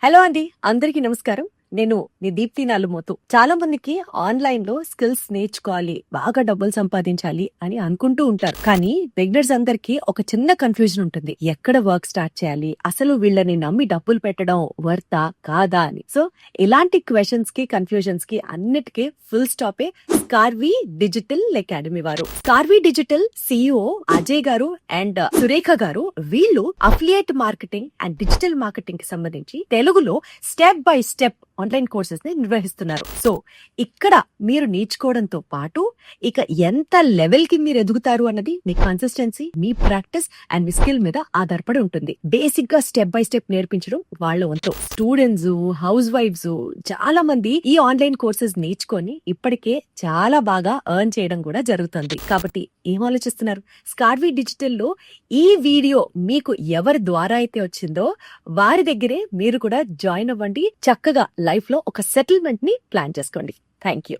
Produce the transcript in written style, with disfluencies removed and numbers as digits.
Hello అండి, అందరికీ నమస్కారం. నేను మీ దీప్తి నాలుమోతు. చాలా మందికి ఆన్లైన్ లో స్కిల్స్ నేర్చుకోవాలి, బాగా డబ్బులు సంపాదించాలి అని అనుకుంటూ ఉంటారు. కానీ బిగినర్స్ అందరికి ఒక చిన్న కన్ఫ్యూజన్ ఉంటుంది. ఎక్కడ వర్క్ స్టార్ట్ చేయాలి, అసలు వీళ్ళని నమ్మి డబ్బులు పెట్టడం వర్తా కాదా అని. సో ఇలాంటి క్వశ్చన్స్ కి, కన్ఫ్యూజన్స్ కి అన్నిటికీ ఫుల్ స్టాపే స్కార్వి డిజిటల్ అకాడమీ వారు. స్కార్వి డిజిటల్ సిఇఓ అజయ్ గారు అండ్ సురేఖ గారు, వీళ్ళు affiliate marketing and digital marketing కి సంబంధించి తెలుగులో step by step online courses ని నిర్వహిస్తున్నారు. సో ఇక్కడ మీరు నేర్చుకోవడంతో పాటు ఇక ఎంత లెవెల్ కి మీరు ఎదుగుతారు అన్నది మీ కన్సిస్టెన్సీ, మీ ప్రాక్టీస్ అండ్ మీ స్కిల్ మీద ఆధారపడి ఉంటుంది. బేసిక్ గా స్టెప్ బై స్టెప్ నేర్పించడం వాళ్ళ వంతు. స్టూడెంట్స్, హౌస్ వైఫ్స్ చాలా మంది ఈ ఆన్లైన్ కోర్సెస్ నేర్చుకొని ఇప్పటికే చాలా బాగా ఎర్న్ చేయడం కూడా జరుగుతుంది. కాబట్టి ఏం ఆలోచిస్తున్నారు? స్కార్వి డిజిటల్ లో ఈ వీడియో మీకు ఎవరి ద్వారా అయితే వచ్చిందో వారి దగ్గరే మీరు కూడా జాయిన్ అవ్వండి. చక్కగా లైఫ్ లో ఒక సెటిల్మెంట్ ని ప్లాన్ చేసుకోండి. Thank you.